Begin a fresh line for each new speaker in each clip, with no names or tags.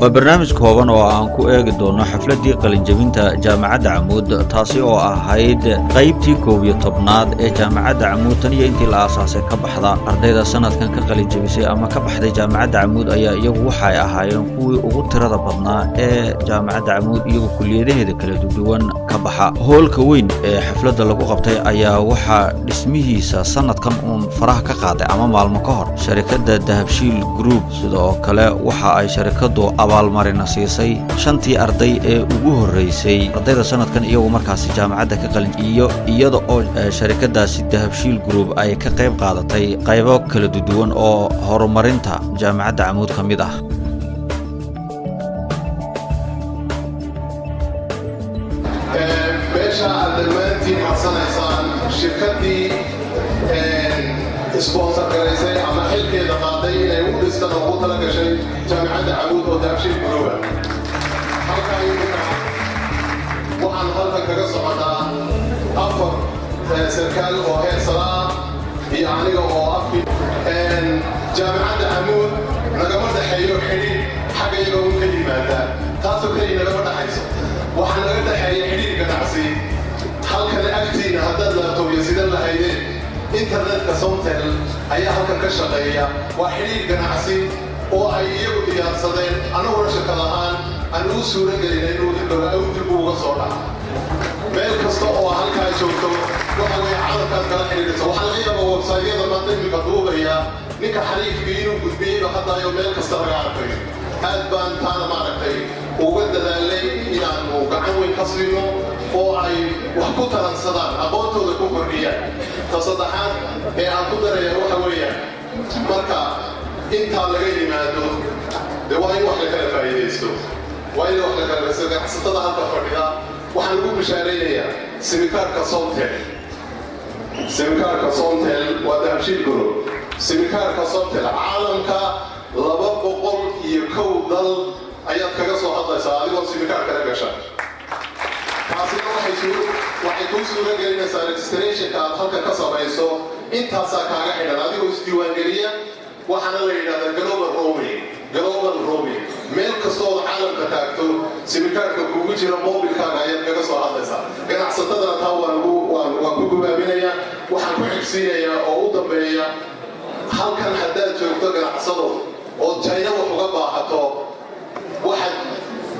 وبرنامج كوبان oo aan ku eegi doono xafladii qalinjabinta jaamacadda Camuud taasi oo ahayd qaybtii 11aad ee jaamacadda Camuud tan iyo intii la aasaasay ka baxda ardayda sanadkan ka qalinjabisay ama ka baxday jaamacadda Camuud ayaa iyagu waxay ahaayeen kuwii ugu tirada badnaa ee jaamacadda Camuud iyagu kulliyadaheeda kala duwan ka baxa hoolka weyn ee xafladda lagu qabtay ayaa waxa dhismihiisa sanadkan faraha ka qaaday ama maalmo ka hor shirkadda Dahabshiil Group sidoo kale waxa ay shirkaddu abaalmarin siisay shantii arday ee ugu horeysay ardayda sanadkan iyagu markaasi jaamacadda ka qalin iyada oo shirkadaasi Dahabshiil Group ay ka qayb qaadatay qaybo kala duwan oo horumarinta jaamacadda Camuud kamid ah
meesha dhammaantiin xasanaysaan shirkadii sponsor gareysay ama xilkeeda qaaday inay u dhistaan oo u tala gashay jaamacadda Camuud oo Dahabshiil Group waxaan halkan kaga socotaa afar sarkaal oo heer sare iyo aniga oo afki jaamacadda Camuud nagama dhaxeeyo xiriir xagga iyaga u ka yimaada taasoo kaliya nagama dhaxayso waxaa naga dhaxeeya xiriir ganacsi halkan agtiina haddaad laabtooyo sidan lahaydeen internetka Somtel ayaa halkan ka shaqeeya waa xiriir ganacsi oo ay iyagu diyaarsadeen anaguna shirkad ahaan aan u suuragelinay inuu dib uga soo dhaco meel kasta oo halkaa joogto waxa weeye calalkaas kala xiriiraysa waxaa laga yaabaa websaytyada maanta iminka duubaya ninka xariifkii inuu gudbiyeyba haddaayo meel kasta laga arkayo aad baan taana maaragtay uga dadaalay inaanu gacan weyn ka siino oo ay wax ku taransadaan aqoontooda ku kordhiyaan ta saddexaad ee aan ku daraya waxa weeyaan marka intaa laga yimaado dee waa in wax la kala faa'iidaysto waa in wax la kala faa'iidaysto ganacsatada halka fadhida waxaan ugu bishaaraynayaa simikaarka Somtel waa Dahabshiil Group simikaarka Somtel caalamka 201 dal ayaad kaga soo hadlaysaa adigoo simikaarka la gasha taasina waxay kuu suuragelinaysaa registrationka aad halkan ka samayso intaasaa kaaga xidhan adigoo isdiiwaangeliya waxaana la yidhahdaa global roaming meel kastoo caalamka taagto simikaarka kugu jira mobilkaaga ayaad kaga soo hadlaysaa ganacsatadana taa waan ku gubaabinaya waxaan ku xigsiinayaa oo u dambeeya halkan haddaad joogto ganacsado oo China wax uga baahato waxaad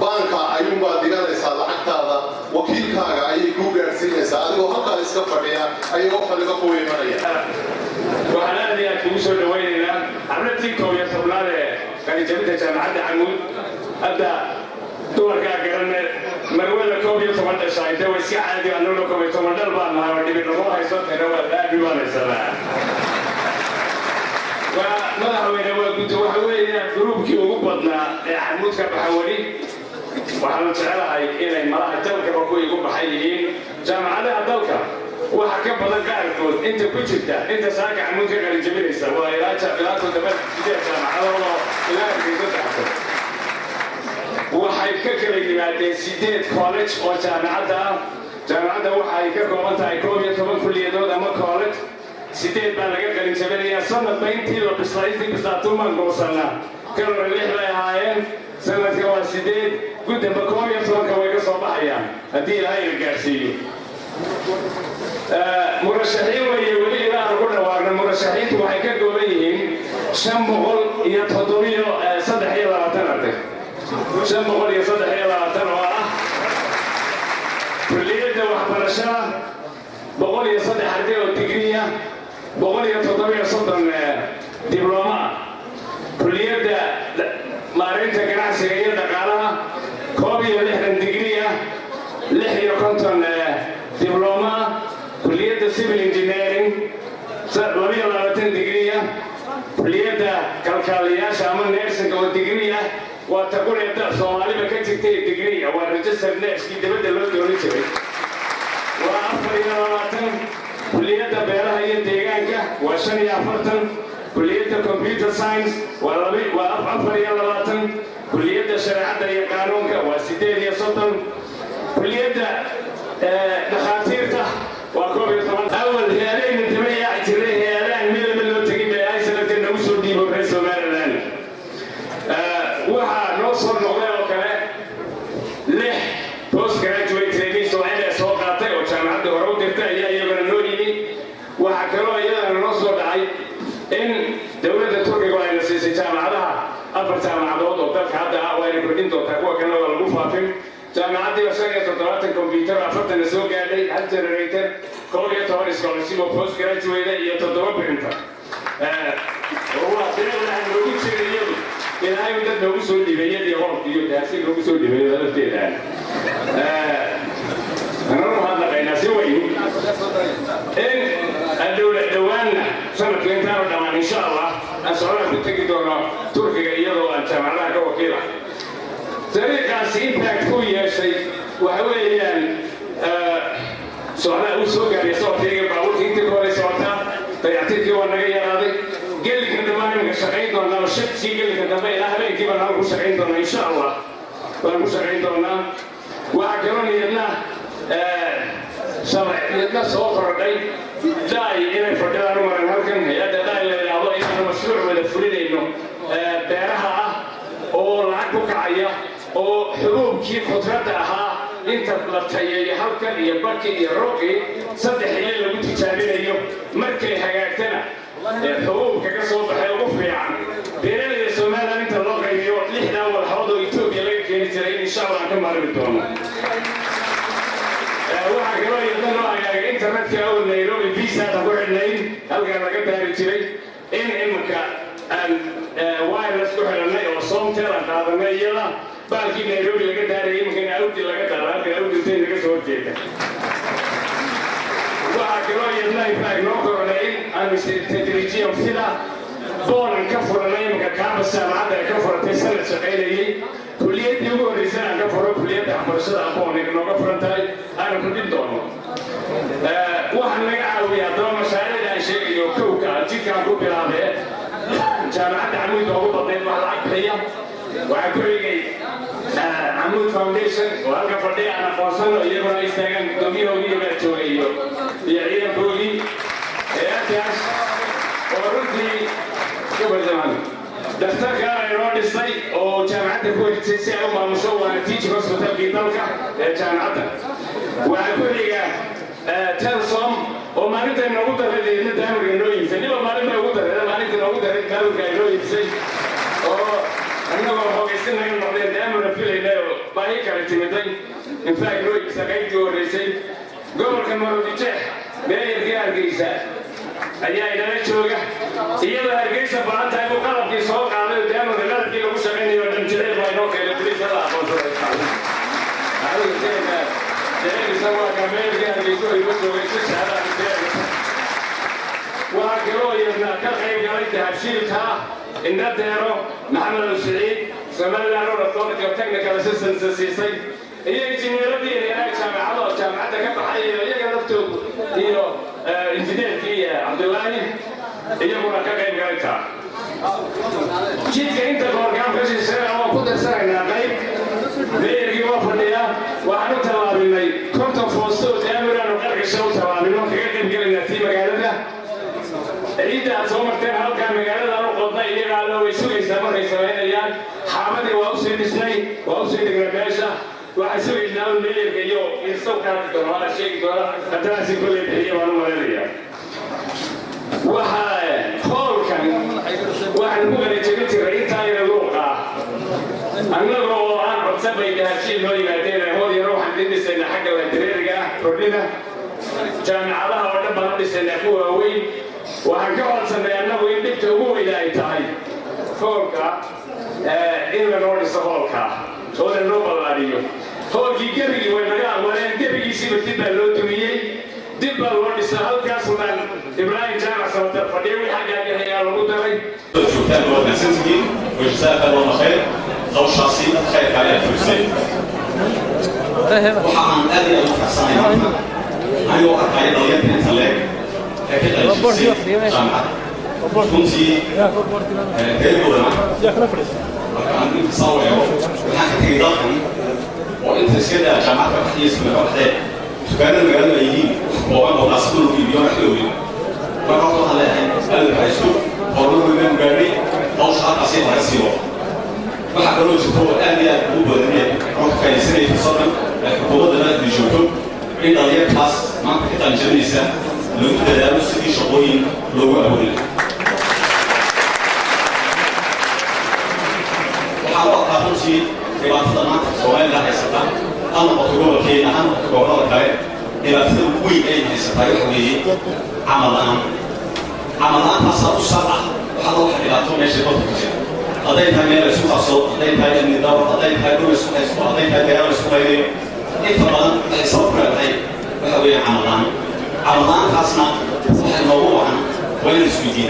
banka ayuunbaad dhiganaysaa lacagtaada wakiilkaaga ayay kuu gaadhsiinaysaa adigoo halkaa iska fadhiya ayagoo xaliga ku imanaya
waxaan aad iyo aad kugu soo dhawaynaynaa xafladii 11aad ee qalinjabinta jaamacadda Camuud hadda dumarkaa garanay marwada 11 dhashay inta way iska caadi ah nolol 11 dhal baan nahay dhibin lagu haysto tana waa daabi waanaysaa madaxweyne waa guddo waxa weeyaan gruubkii ugu badnaa ee Camuud ka baxay waxaan jecelahay inay malaha dalka ku igu baxay yihiin jaamacadaha dalka waxa ka badan qaarkood inta ku jirta inta saaka Camuud ka qalinjabinaysa waa ilaa dabad jaamacadaha ilaa waxay ka kala yimaadeen 8 college oo jaamacadda waxay ka kooban tahay 11 kulliyadood ama college 8 baa laga qalinjabinayaa sanadba intii la bislaatumaan goosana kaloo 6 ay ahaayeen sanadka waa 8 guddanba 11 way ka soo baxayaan haddii ilaahay la gaarsiiyo murashaxiin weeye weli ilaa ugu dhawaaqna murashaxiintu waxay ka kooban yihiin 523 arday 523 oo ah kulliyadda waxbarashada 103 arday oo digriya 137 dibloma kulliyadda maareynta ganacsiga iyo dhaqaalaha 61 digriya 56 dibloma kulliyadda civil engineering 22 digriya kulliyadda kalkaaliyaasha ama nursing oo digriya waa taquleeda Soomaaliba ka jirtay digriya waa registered nurse dibadda loo dooran jiray waa 24 kulliyadda beeraha iyo deegaanka waa 45 kulliyadda computer science waa 24 kulliyadda shariicada iyo qaanuunka waa 38 kulliyadda dhakhaatiirta waa 11 awal heerayna tabayaa jiray heeraan meel loo tagay ay sanadkan ugu soo dhiibo Somaliland waxa noo soo kordhin doontaa kuwa kalena waa lagu faafin jaamacaddii isaga 70 computer 40 soo gaadhay hal generator 11 scholarship oo post graduate iyo 7 printer waa tirada lagu jiray ilaahay dad lagu soo dhibayay iyo hor iyo daasi lagu soo dhibayay dalteeda أنا أروح هذا قينا سوي إن الدولة دوانا سنة كنتار دمان إن شاء الله أسألنا بتجدون تركيا يلو أن تعملها كوكيلا طريقة سيمباكت كوية شيء وهو يعني سؤال أوسوق يعني صوت يجي بعول كنت كوري صوتا تيعطيك وانا جاي هذا قال لك أنت ما نمك شقين دونا وشت سي قال لك أنت ما إله بين كيف أنا أقول شقين دونا إن شاء الله وأنا شقين دونا وأكروني لنا يدنا صوت رقي داي إنه فردان ومرن هالكن يدا داي اللي الله إنه مشروع ولا فريد إنه بيرها أو لعبك عيا أو حبوب كي خطرتها أنت بلطية هالكن يبكي يروقي صدق اللي لو تجابين اليوم مركي حاجاتنا حبوب كقصوب حيوقف يعني بيرنا السومال أنت الله غيره لحنا والحوض يتوب يلاقي كنيسة إن شاء الله كم مرة بدونه waxaa kaloo iyadana loo agaaga internetka oo Nairobi visa ta ku xidhnayn halkan laga baari jiray in imka aan wireless ku xidhnay oo Somtel aan qaadanay iyada baalkii Nairobi laga daaray imka Audi laga daaray Audi teen laga soo jeeda waxaa kaloo iyadana ay noo koronay aan tadriijiyo sida boonan ka furanay imka campus jaamacadda ka furatay sanad shaqaynayay كلية يوم الرسالة أنا كفر كلية أحمد أبوني كنا كفر تاي أنا كنت دونه وحنا نقعد يا دوم مسائل عن شيء يوكوكا تيجي عن كوب العابة جامعة عمود أبو بطل مالك هي وعكوري عمود فاونديشن وهذا فردي أنا فاصل يبغى يستعمل دومي هوني بتشويه يعيد بولي يأتيش وردي قبل زمان دكتور كان يراد الصي أو جامعة كويت تسعى وما مشوا نتيجة بس بتبقي طلقة جامعة وعكوري تلصم وما نقدر نقول ده اللي ندعم الرنوي فني ما نقدر نقول ده ما نقدر نقول ده كانوا كانوا يسي أو أنا ما هو يسنا نقول دائما نفيل هنا باهي كانت تمتين إن فاct روي سكاي جو ريسي قبل كان مرة تيجي بير كيار كيسا أيها إذا نشوفه إذا هرجيسا بعد هاي مقالة في سوق على دائما غير كي لو سكاني ودم جري ما ينوك إلى بليس هذا أبوه هذا يصير ده يسوى كمية كيار كيسو يبصوا ويسوس هذا يصير وهكذا يبنى كخير قريت هالشيلتها إن الدهرو محمد السعيد سمعنا له رطونك وتكنيك أسيستنت سيسي هي إنجنييرتي اللي أنا جامعة كبحية هي قلبتو هي إنجنيير في عبد الله هي كنا كخير قريتها جيت أنت كوركام في السنة وكنت سنة غير بيرجي وفنيا وأنا تلاميذ كنت فوستو تعمل أنا قرق الشوط تلاميذ كيف يمكن نتيجة مقالة عيد أصومرتين هالكام مقالة أنا قلنا إلي قالوا يسوي سامر يسوي أيام حامد وأوصي نسني وأوصي دقرباشة وأسوي الناس اللي يجيو يسوق كارت دولار شيء دولار أتراسي كل اللي وأنا مالية وحاي خول كان واحد ممكن يجيب تغيير تاير اللوقا أنا لو أنا بتسبب هالشيء اللي يقدر هو يروح عند السنة حاجة ويدريرجع كلنا جامعة لها ولا بلد السنة هو وين وهنقعد سنة أنه يدك هو إلى إيطالي فولكا إننا نورس فولكا هو النوبل عليه هو جيجري وينقع ولا جيجري سيبت تبلو تميي دبل ورس هالكا سلطان إبراهيم جامع سلطان فديوي حاجة هي الوضعي
شوفان ورنسنسكي وجزاك الله خير أو شخصي خير على الفلسطين وحنا نادي الفلسطينيين أنا وقت على ضيق الإنسان لكن الشخصي جامعة كنتي غير مدرمة وكان تصور وحنا كتير ضخم وأنت كده جامعة فتحية اسمها وحدة كان المجال مليين وأنا وأصله في اليوم حلوين فقط على قال الرئيسو قالوا لي من جاري أو شعر أصيل هالسيرة وحكوا له هو الآن يا أبو بدري روح فلسطين في الصدر الحكومة دلوقتي بيشوفوا إن ضيق خاص مع قطع الجنسة لو تدرس في شغلين لو أقول وحاول أقول شيء dhibaatada maanta Soomaaliya haysata ama qofka Kenya ama qofka gobolada kale dhibaatada ugu weyn ay haysataa waxa weeye عملان تصرف سبعة وحلو حلقاتهم ماشي بطل كذا قضيتها ميل سوق الصوت قضيتها النظام قضيتها دول سوق الصوت قضيتها ديار سوق غيري إيه طبعا حساب رأي وحوي عملان خاصنا وحل موضوع وين السويدين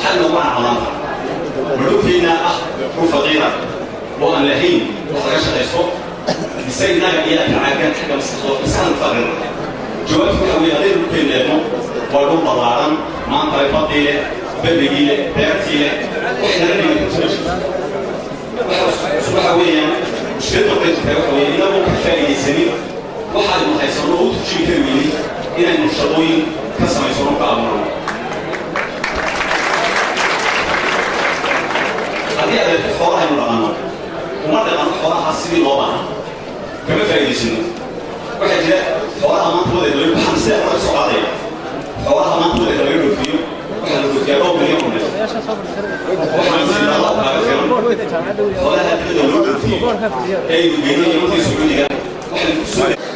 حل موضوع عملان ملوكينا فقيرة وأن لهين وخرج الصوت سيدنا إلى كعاجات حاجة مستخلص إنسان فقير جواب حوي غير ممكن وأقول طبعاً ما أنت يفضي بديله تأتيه وإحنا لنا نتوجه سبحانه شرط قيد كوي إنه كفاية سنين واحد ما يصلوا شيء كوي إلى المشروعين كسر يصلوا كأمرهم هذه الحوار المرغمة وما تقام الحوار حسبي الله كم فايدة سنين واحد جاء حوار ما تقول يقول خمسة ولا سبعة حوارها ما تقول يقولوا فيه وحنا نقول مليون وحنا نسيب الله ولا هتقولوا فيه أي بيجي يمكن سعودية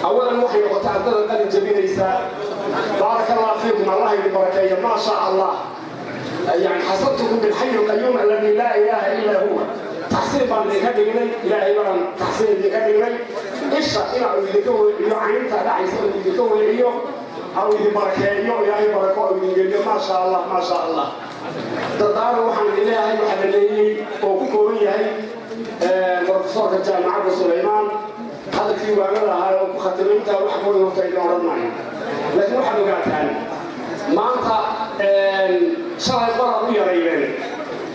أولاً وحي وتعدد القلب جميل إساء بارك الله فيكم الله يبارك ما شاء الله يعني حصدتكم بالحي القيوم الذي لا إله إلا هو تحسين بان لكبيري إلهي بان تحسين لكبيري إيش إلى أوليكو يعين تدعي سوى أوليكو إليو أو إذا بركانيو إلهي بركو أوليكو ما شاء الله ما شاء الله تدار وحمد إلهي وحمد إلهي وكوكوية بروفيسور الجامعة سليمان هذا في وعملها وختمتها وحكوني وفتايدين ورضماني لكن وحد وقعتها ما أنت شرع القرى بي ريبين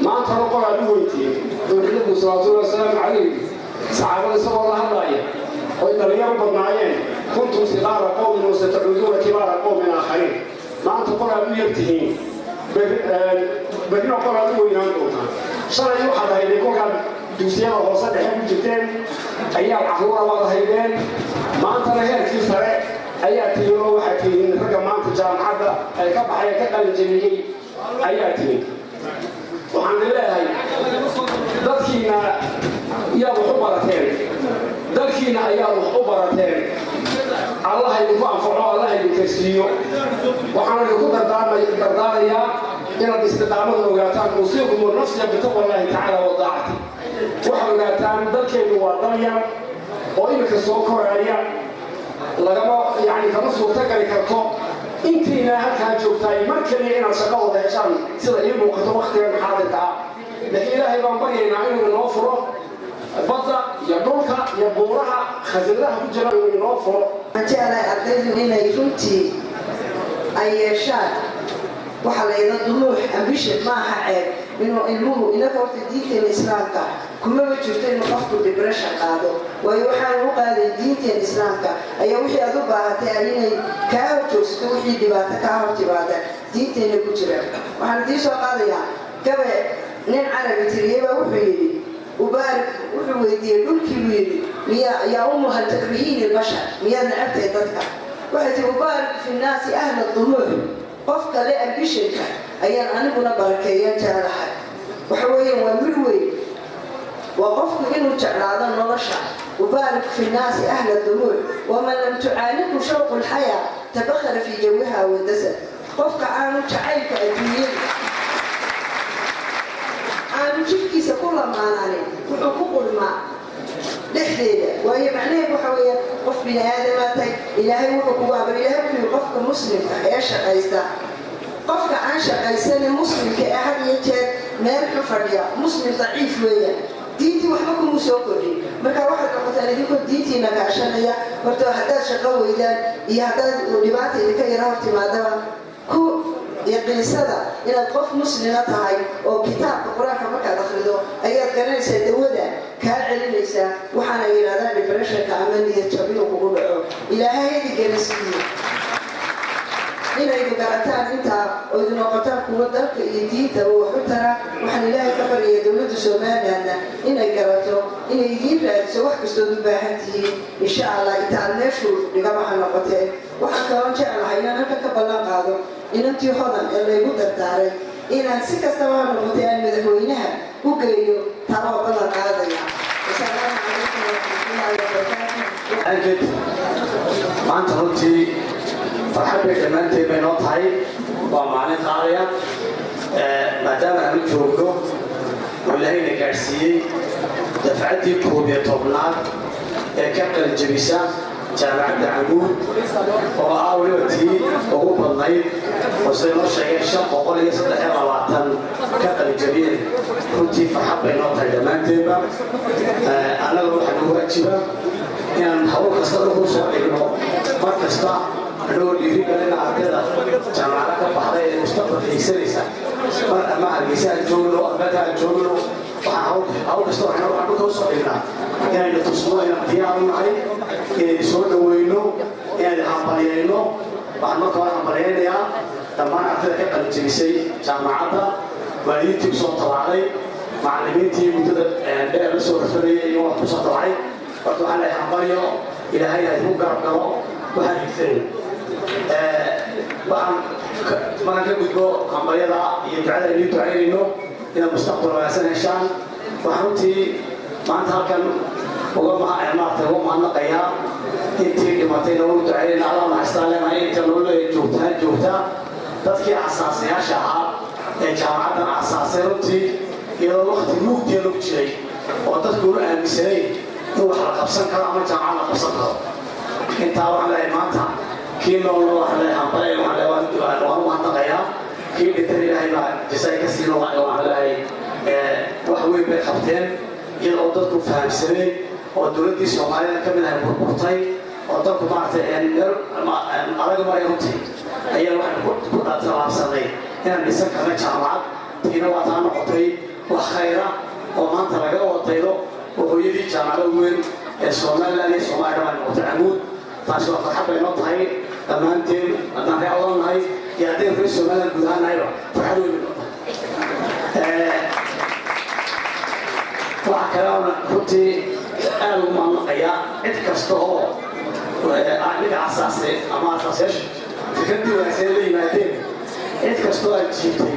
ما أنت القرى بويتي النبي صلى الله عليه وسلم عليه صحابة صلى الله عليه وسلم وإن اليوم بالنعيين كنتم صغار قوم وستعودون كبار قوم آخرين ما أنت القرى بيبتهين بدينا القرى بوينان دوتها شرع يوحد هيدي كوكا دوسيان وصد حب جدين أيام عفورة وضهيدين ما أنت نهير في سرع أياتي وحكي رقم ما أنت جامعة أي كبح أي كقل الجميعي أياتي والحمد لله هاي ذكينا يا محبرتين ذكينا يا محبرتين الله يدفع فرع الله يكسيه وحنا نقول درداريا إن الاستقامة والوقاتان وصيكم والنفس بتقوى الله تعالى وضاعته وحنا قاتان ذكينا وضيا وإنك السوكر عليا لقما يعني كما سوتكري كرتو انتينا هكا جوجتاي markii inaan shaqo wada heshaan sida ay muuqato waqtigan xaadirka laakiin ilaahay baan baryaynaa inuu noo furo badda iyo dhulka iyo buuraha khasinaha ku jira inuu noo furo
ajala ardaydu inay runtii ay yeeshaan waxa la yiraahdo dunuux ambition maaha ceeb inuu ilmuhu inaga waqti diinta islaamka kuma jirto inuu qofku depression qaado waayo waxaan u qaaday diinta islaamka ayaa wixii aad u baahatay inay ka horjoogto wixii dhibaato ka hortibaada diinteena ku jira waxaan idin soo qaadayaa gabe nin carabi tiriyay wuxuu yiri ubaarik wuxuu weydiiyay dhulkii yiri miya yaa hal takrihin albashar miya nacabtay dadka waxay ubaarik fi naasi ahla dunuux qofka le ambitionka ayaan aniguna barakeeyay jaalaha waxa weeyaan waa mid weyn وقفت إنه تعلادن نرشة وبارك في الناس أهل الدموع ومن لم تعانده شوق الحياة تبخر في جوها والدسل قفك عنه تعيك الدنيا عنه تشكي سكول ما عليه وحقوق الماء لحديدة وهي معناه بحوية قف بني آدماتي إلهي وحقوقها بإلهي قفك مسلم فحياشا قيستا قفك عن شقيسان مسلم كأحد يتاد مال حفرية مسلم ضعيف ويا diintii waxba kuma soo kordhin marka waxa noqotay idinku diintiina gaashanaya horta hadaad shaqo weydaan iyo hadaad dhibaato idinka yara hortimaadaba ku yaqiinsada inaad qof muslima tahay oo kitaabka quraanka markaad akhrido ayaad garanaysaa dawada kaa celinaysaa waxaana yidhahdaan depressionka ama niyad jabino kugu dhaco ilaahay idin gelisiiyo inay garataan inta oo idin noqotaan kuwa dalka iyo diinta wax u tara waxaan ilaahay ka bariyay dawladda Soomaaliya inay garato inay idin raadso wax kastoo u baahan tihiin insha Allah intaan meeshu dhigamaha noqotay waxaan ka jeclahay inaan halka ka ballan qaado inantii hodan ee lagu dartaaray inaan si kasta oo noqotay aan madaxweynaha u geeyo taabo ballan qaadaya
سلامك ما أنت هنتي فحبك لما أنت بينات هاي ومعنى قارية ما دام أنا جوجو ولا هي نكارسية دفعتي كوبية طبلات كابتن الجبيسة جامعة عمود وأولوتي وهو بالنيل وصلنا شيء شق وقال يصل إلى الوطن كابتن الجبيل كنت فحب يناطح لما تبى أنا لو حنوه أجيبه يعني هو كسره صار إنه ما كسر إنه يريد أن أعتذر جامعة كبحرة المستقبل في سريسة ما الإنسان جمله أبدا جمله أو كسر إنه عنده توصل إلى يعني تصل إلى ديار معي يعني صوت وينه يعني عمبرينه بعد ما كان عمبرينه لما أعتذر كابتن الجبيسي جامعة وعيتي صوت طوالي معلمينتي مدة بقى بس ورفرية يوم صوت طوالي برضو على عمبريو إلى هاي المقرب قرأ وهذه الثانية وعن ما كان يقول عمبريو يجعل لي تعينه إلى مستقبل واسع شان وحنتي ما أنت كان وقام عمارته وقام النقيا أنتي لما تنو تعين على ما استعلم أنت نقول جوتها تذكر أساسية شعار جامعة أساسية رتي إلى وقت موت يلوك شيء وتذكر أمسي هو حلقة بسنكر أما جامعة بسنكر أنت على إمامتها كيما الله على حمبري وعلى وأنا النقيا كي بتري لها جزاء كسير وعلى وحوي بخبتين يلا وضدكم فهم سنة ودولتي سوماليا كملها مرتين وضدكم معرفة أن أرجو ما يرتين أي واحد كنت أتلعب سنة يعني لسه كمان جامعات تينا وطن قطري وخيرة وما ترجع وطيرو وهو يدي جامعة وين سوماليا لي سوماليا من متعمود فاشوا فحب ينط هاي تمانتين أنا أول هاي يعطيه في سوماليا البلدان هاي فحلو وكلام كنتي قالوا ما نقيا اتكستو وعندك أساسي أما أساسيش فكرتي وسيلي مادين اتكستو الجيتي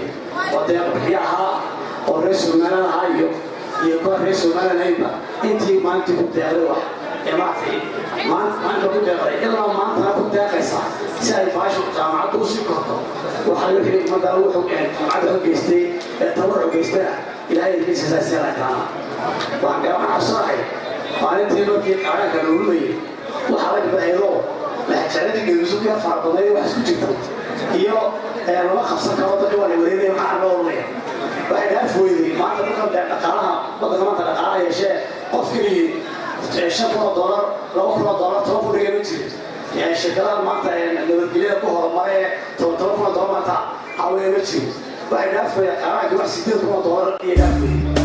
وده بيعها ورسول مالا هايو يكون رسول مالا نيبا انتي ما انتي كنت أروح يا معتي ما انت كنت أروح إلا ما انت كنت أقيسا سأل فاشو جامعة توصي كرتو وحلوكي ما داروحوا يعني جامعة جيستي التورع جيستي إلى هاي الجيسة سيسيرا كانا وعن جامعة صاحي وعن تيموكي أنا كنولي وحرك بهيرو لحجارتي جلسوا فيها فرضانية وحسكو جدا إيو أنا ما خفصة كواتك ولا وليدي وحنا نورني واحد ألف ويدي ما أنت ممكن تقارها بدك ما تقارها يا شيخ قفكري $5 $2 تروحوا لجنتي يعني الشكلات ما أنت لو الجلية كوها مرة $3 ما أنت حاول يمشي واحد ألف يقارها جوا $60 يقارها